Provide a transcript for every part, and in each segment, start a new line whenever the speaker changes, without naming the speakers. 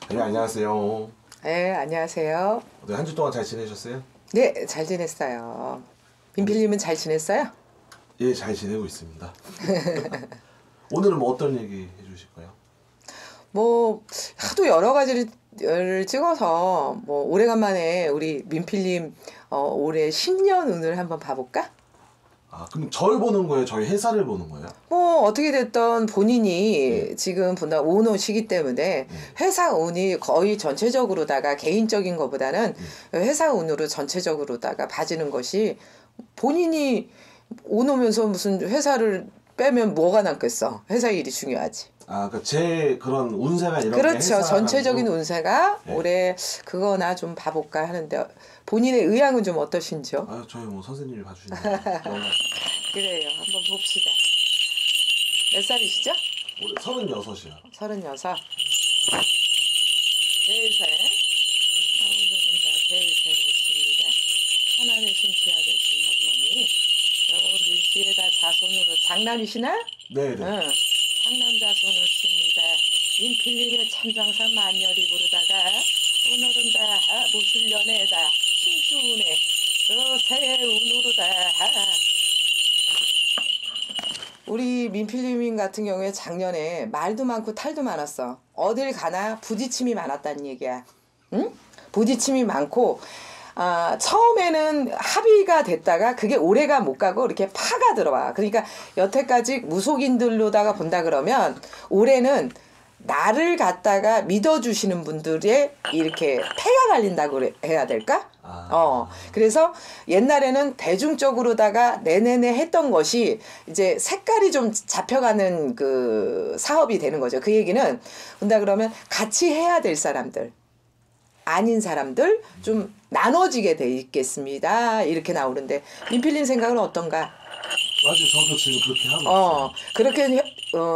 네, 안녕하세요.
네, 안녕하세요.
네, 한 주 동안 잘 지내셨어요?
네, 잘 지냈어요. 민필님은 잘 지냈어요?
예, 잘 지내고 있습니다. 오늘은 뭐 어떤 얘기 해주실까요?
뭐 하도 여러 가지를 찍어서 뭐 오래간만에 우리 민필님 올해 신년 운을 한번 봐볼까?
아, 그럼 저를 보는 거예요? 저희 회사를 보는 거예요?
뭐 어떻게 됐던 본인이 지금 본다 오너시기 때문에 회사 운이 거의 전체적으로다가 개인적인 것보다는 회사 운으로 전체적으로다가 봐지는 것이 본인이 오너면서 무슨 회사를 빼면 뭐가 남겠어. 회사 일이 중요하지.
아, 그러니까 제 그런 운세나 이런 게
그렇죠.
회사
전체적인
가지고-
운세가
네.
올해 그거나 좀 봐볼까 하는데 본인의 의향은 좀 어떠신지요?
아, 저희 뭐 선생님이 봐주시는 거
그래요. 한번 봅시다. 몇 살이시죠?
올해 36이요.
36. 제일생. 오늘은 다 제일생 오십니다. 천안의 신시아 되신 할머니. 밀시에다 자손으로 장남이시나?
네네.
응. 장남 자손 오십니다. 인필님의 참장사 만열이 부르다가 오늘은 다 무술년에다 신수운에 새해 운으로다. 우리 민필님 같은 경우에 작년에 말도 많고 탈도 많았어. 어딜 가나 부딪힘이 많았다는 얘기야. 응? 부딪힘이 많고 처음에는 합의가 됐다가 그게 오래가 못 가고 이렇게 파가 들어와. 그러니까 여태까지 무속인들로다가 본다 그러면 올해는 나를 갖다가 믿어주시는 분들의 이렇게 폐가 갈린다고 해야 될까? 그래서 옛날에는 대중적으로다가 내내내 했던 것이 이제 색깔이 좀 잡혀가는 그 사업이 되는 거죠. 그 얘기는 본다 그러면 같이 해야 될 사람들, 아닌 사람들 좀 나눠지게 돼 있겠습니다. 이렇게 나오는데 민필님 생각은 어떤가?
맞아요. 저도 지금 그렇게 하고 있어요.
그렇게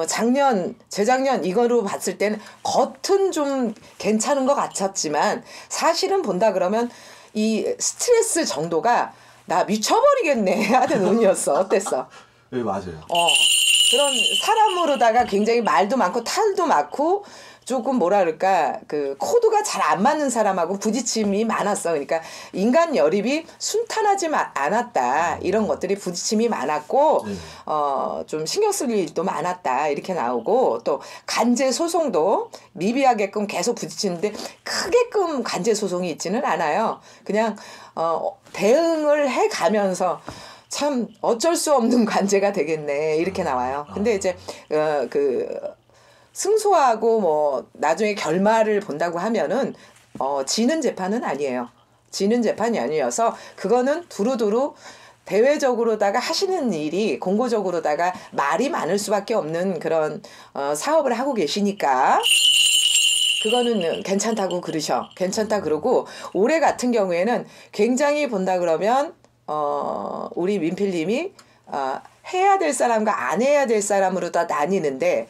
작년, 재작년 이거로 봤을 때는 겉은 좀 괜찮은 것 같았지만 사실은 본다 그러면 이 스트레스 정도가 나 미쳐버리겠네 하는 운이었어. 어땠어?
네, 맞아요.
그런 사람으로다가 굉장히 말도 많고 탈도 많고 조금 뭐라 그럴까 그 코드가 잘 안 맞는 사람하고 부딪힘이 많았어. 그러니까 인간 열입이 순탄하지 않았다. 이런 것들이 부딪힘이 많았고 좀 신경 쓸 일도 많았다. 이렇게 나오고 또 간제 소송도 미비하게끔 계속 부딪히는데 크게끔 간제 소송이 있지는 않아요. 그냥 대응을 해 가면서 참 어쩔 수 없는 관제가 되겠네 이렇게 나와요. 근데 이제 승소하고 뭐 나중에 결말을 본다고 하면은 지는 재판은 아니에요. 지는 재판이 아니어서 그거는 두루두루 대외적으로다가 하시는 일이 공고적으로다가 말이 많을 수밖에 없는 그런 사업을 하고 계시니까 그거는 괜찮다고 그러셔. 괜찮다 그러고 올해 같은 경우에는 굉장히 본다 그러면 우리 민필님이 해야 될 사람과 안 해야 될 사람으로 다 나뉘는데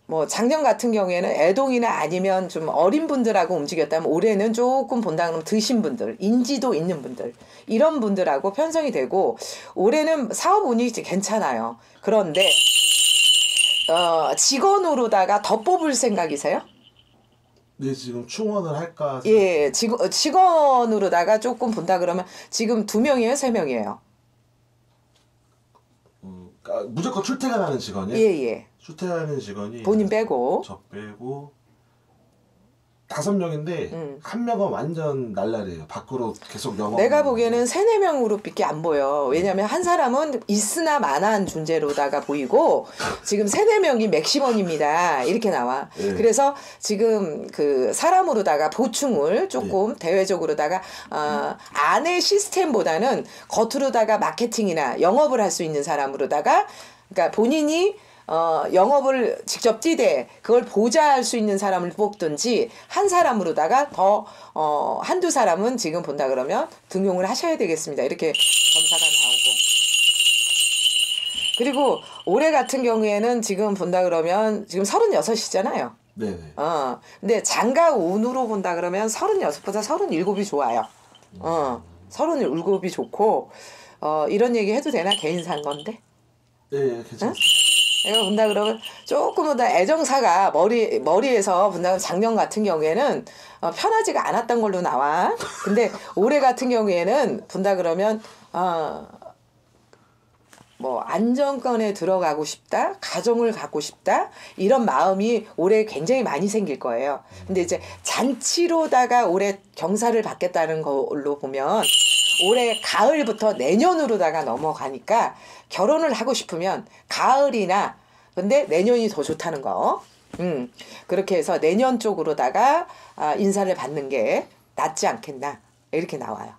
뭐 작년 같은 경우에는 애동이나 아니면 좀 어린 분들하고 움직였다면 올해는 조금 본다 그러면 드신 분들, 인지도 있는 분들 이런 분들하고 편성이 되고 올해는 사업 운이 괜찮아요. 그런데 직원으로다가 더 뽑을 생각이세요?
네, 지금 충원을 할까?
예, 직원으로다가 조금 본다 그러면 지금 2명이에요, 3명이에요?
무조건 출퇴근하는 직원이요?
예.
출퇴근하는 직원이
본인 빼고
저 빼고 5명인데 한 명은 완전 날라리예요. 밖으로 계속 영업.
내가 보기에는 3-4명으로 밖에 안 보여. 왜냐면 한 사람은 있으나 마나한 존재로다가 보이고 지금 3-4명이 맥시멈입니다. 이렇게 나와.
네.
그래서 지금 그 사람으로다가 보충을 조금 대외적으로다가 안의 시스템보다는 겉으로다가 마케팅이나 영업을 할 수 있는 사람으로다가 그러니까 본인이 영업을 직접 뛰되 그걸 보좌할 수 있는 사람을 뽑든지 한 사람으로다가 더 한두 사람은 지금 본다 그러면 등용을 하셔야 되겠습니다. 이렇게 검사가 나오고 그리고 올해 같은 경우에는 지금 본다 그러면 지금 36이잖아요.
네네.
근데 장가 운으로 본다 그러면 36보다 37이 좋아요. 37이 좋고 이런 얘기 해도 되나? 개인사인 건데.
네, 괜찮습니다.
내가 본다 그러면 조금 더 애정사가 머리에서 본다 작년 같은 경우에는 편하지가 않았던 걸로 나와. 근데 올해 같은 경우에는 본다 그러면 뭐 안정권에 들어가고 싶다, 가정을 갖고 싶다 이런 마음이 올해 굉장히 많이 생길 거예요. 근데 이제 잔치로다가 올해 경사를 받겠다는 걸로 보면 올해 가을부터 내년으로다가 넘어가니까 결혼을 하고 싶으면 가을이나 근데 내년이 더 좋다는 거. 그렇게 해서 내년 쪽으로다가 인사를 받는 게 낫지 않겠나 이렇게 나와요.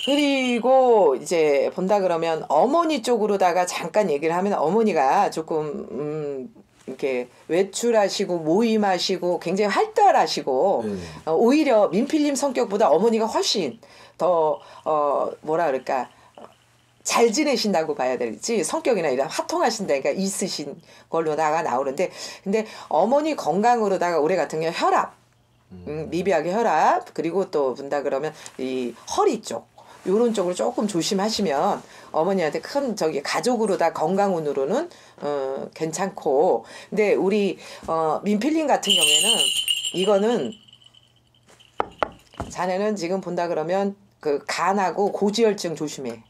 그리고 이제 본다 그러면 어머니 쪽으로다가 잠깐 얘기를 하면 어머니가 조금 이렇게 외출하시고 모임하시고 굉장히 활달하시고 오히려 민필님 성격보다 어머니가 훨씬 더 뭐라 그럴까 잘 지내신다고 봐야 될지 성격이나 이런 화통하신다니까 있으신 걸로다가 나오는데 근데 어머니 건강으로다가 올해 같은 경우 혈압 미비하게 혈압 그리고 또 본다 그러면 이 허리 쪽 요런 쪽으로 조금 조심하시면 어머니한테 큰 가족으로 다 건강운으로는 괜찮고 근데 우리 민필님 같은 경우에는 이거는 자네는 지금 본다 그러면 그 간하고 고지혈증 조심해.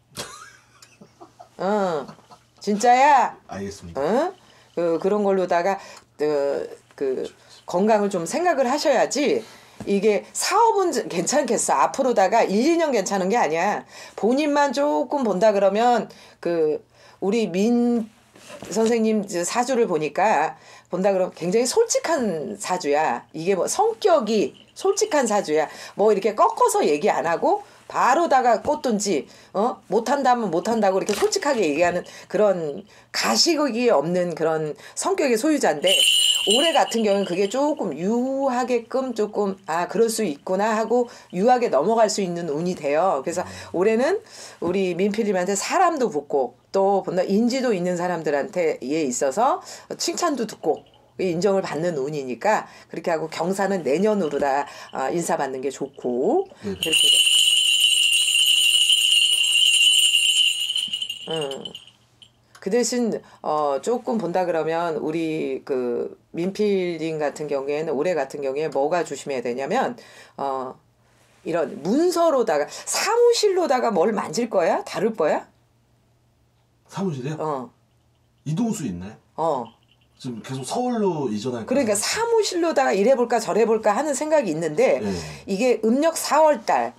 진짜야.
알겠습니다.
그런 걸로다가 그 건강을 좀 생각을 하셔야지. 이게 사업은 괜찮겠어. 앞으로다가 1, 2년 괜찮은 게 아니야. 본인만 조금 본다 그러면 우리 민 선생님 사주를 보니까 본다 그러면 굉장히 솔직한 사주야. 이게 뭐 성격이 솔직한 사주야. 뭐 이렇게 꺾어서 얘기 안 하고 바로다가 꽂든지 못한다면 못한다고 이렇게 솔직하게 얘기하는 그런 가식이 없는 그런 성격의 소유자인데 올해 같은 경우는 그게 조금 유하게끔 조금 그럴 수 있구나 하고 유하게 넘어갈 수 있는 운이 돼요. 그래서 올해는 우리 민필님한테 사람도 붙고 또 본다 인지도 있는 사람들한테 있어서 칭찬도 듣고 인정을 받는 운이니까 그렇게 하고 경사는 내년으로 다 인사받는 게 좋고 그렇게 그 대신 조금 본다 그러면 우리 민필님 같은 경우에는 올해 같은 경우에 뭐가 조심해야 되냐면 이런 문서로다가 사무실로다가 뭘 만질 거야? 다룰 거야?
사무실이요? 이동수 있나요? 지금 계속 서울로 이전할
그러니까 사무실로다가 이래볼까 저래볼까 하는 생각이 있는데 이게 음력 4월달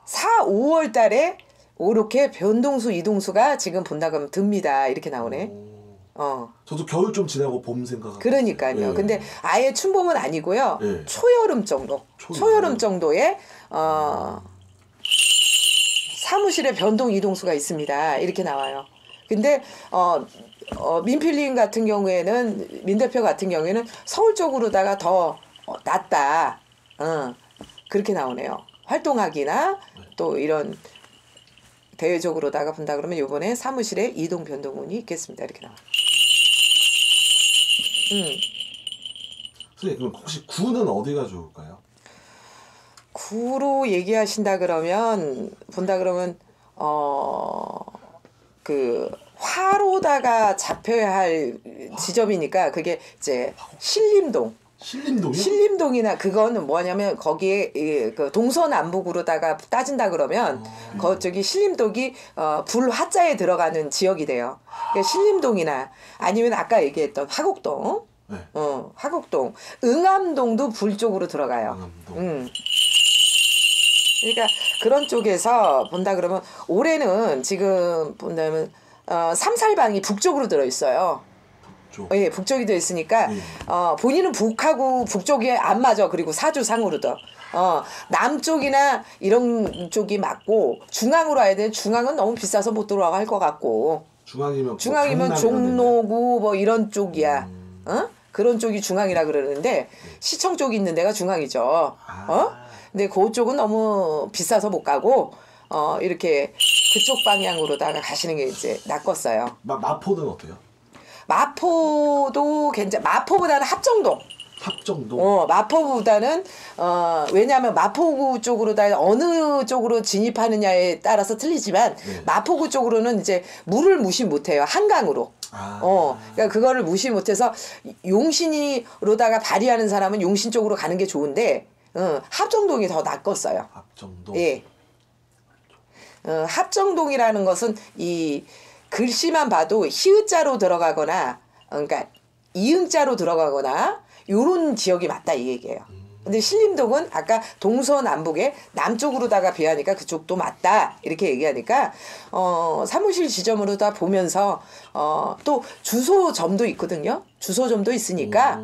4, 5월달에 이렇게 변동수 이동수가 지금 본다 그러면 듭니다. 이렇게 나오네.
저도 겨울 좀 지나고 봄 생각하고
그러니까요. 근데 아예 춘봄은 아니고요. 초여름 정도. 초여름 정도에 사무실에 변동 이동수가 있습니다. 이렇게 나와요. 근데 민필님 같은 경우에는 민 대표 같은 경우에는 서울 쪽으로다가 더 낫다. 그렇게 나오네요. 활동하기나 또 이런 대외적으로다가 본다 그러면 이번에 사무실에 이동 변동운이 있겠습니다. 이렇게 나와.
선생님 그럼 혹시 구는 어디가 좋을까요?
구로 얘기하신다 그러면 본다 그러면 화로다가 잡혀야 할 지점이니까 그게 이제 신림동.
신림동이요?
신림동이나 그거는 뭐냐면 거기에 동서남북으로다가 따진다 그러면 저기 신림동이 불화자에 들어가는 지역이 돼요. 그러니까 신림동이나 아니면 아까 얘기했던 화곡동, 화곡동, 응암동도 불 쪽으로 들어가요.
응암동.
그러니까 그런 쪽에서 본다 그러면 올해는 지금 본다면 삼살방이 북쪽으로 들어 있어요. 예, 북쪽이 되어 있으니까 본인은 북하고 북쪽이 안 맞아. 그리고 사주상으로도 남쪽이나 이런 쪽이 맞고 중앙으로 와야 돼. 중앙은 너무 비싸서 못 들어와 할 것 같고 중앙이면 종로구 뭐 이런 쪽이야. 그런 쪽이 중앙이라 그러는데 시청 쪽이 있는 데가 중앙이죠. 근데 그쪽은 너무 비싸서 못 가고 이렇게 그쪽 방향으로다가 가시는 게 이제 낫겠어요.
마포는 어때요?
마포도 마포보다는 합정동.
합정동.
마포구보다는 왜냐하면 마포구 쪽으로 다 어느 쪽으로 진입하느냐에 따라서 틀리지만
네.
마포구 쪽으로는 이제 물을 무시 못해요. 한강으로. 그러니까 그거를 무시 못해서 용신이로다가 발휘하는 사람은 용신 쪽으로 가는 게 좋은데 합정동이 더 낫겠어요.
합정동.
예. 합정동이라는 것은 이 글씨만 봐도 히읗자로 들어가거나 그러니까 이응자로 들어가거나 요런 지역이 맞다 이 얘기예요. 근데 신림동은 아까 동서남북에 남쪽으로다가 비하니까 그쪽도 맞다 이렇게 얘기하니까 사무실 지점으로 다 보면서 또 주소점도 있거든요. 주소점도 있으니까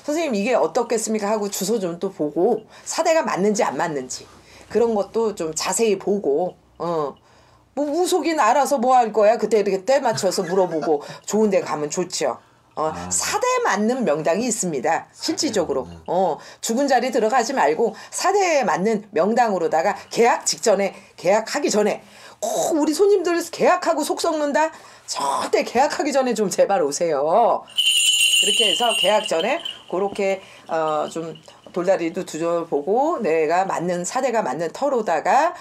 선생님 이게 어떻겠습니까 하고 주소점도 보고 사대가 맞는지 안 맞는지 그런 것도 좀 자세히 보고 뭐 무속인 알아서 뭐 할 거야 그때 맞춰서 물어보고 좋은 데 가면 좋죠. 사대 맞는 명당이 있습니다. 실질적으로. 죽은 자리 들어가지 말고 사대에 맞는 명당으로다가 계약하기 전에 꼭 우리 손님들 계약하고 속 썩는다? 절대 계약하기 전에 좀 제발 오세요. 이렇게 해서 계약 전에 그렇게 좀 돌다리도 두져보고 내가 맞는 사대가 맞는 터로다가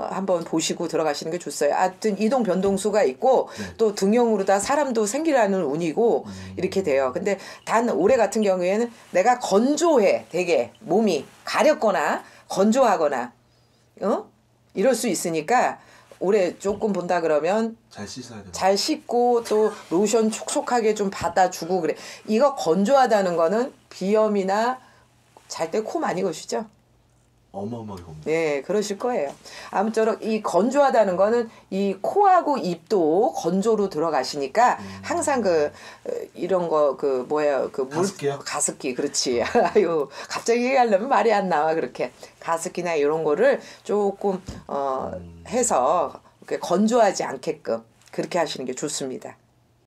한번 보시고 들어가시는 게 좋어요. 하여튼 이동 변동수가 있고 또 등용으로다 사람도 생기라는 운이고 이렇게 돼요. 근데 단 올해 같은 경우에는 내가 건조해 되게 몸이 가렵거나 건조하거나 이럴 수 있으니까 올해 조금 본다 그러면
잘 씻어야 돼요.
잘 씻고 또 로션 촉촉하게 좀 받아주고 그래. 이거 건조하다는 거는 비염이나 잘 때 코 많이 거시죠?
어마어마하게 겁니다.
네, 그러실 거예요. 아무쪼록 이 건조하다는 거는 이 코하고 입도 건조로 들어가시니까 항상 이런 거
가습기요?
가습기 그렇지. 아유 갑자기 얘기하려면 말이 안 나와 그렇게 가습기나 이런 거를 조금 해서 이렇게 건조하지 않게끔 그렇게 하시는 게 좋습니다.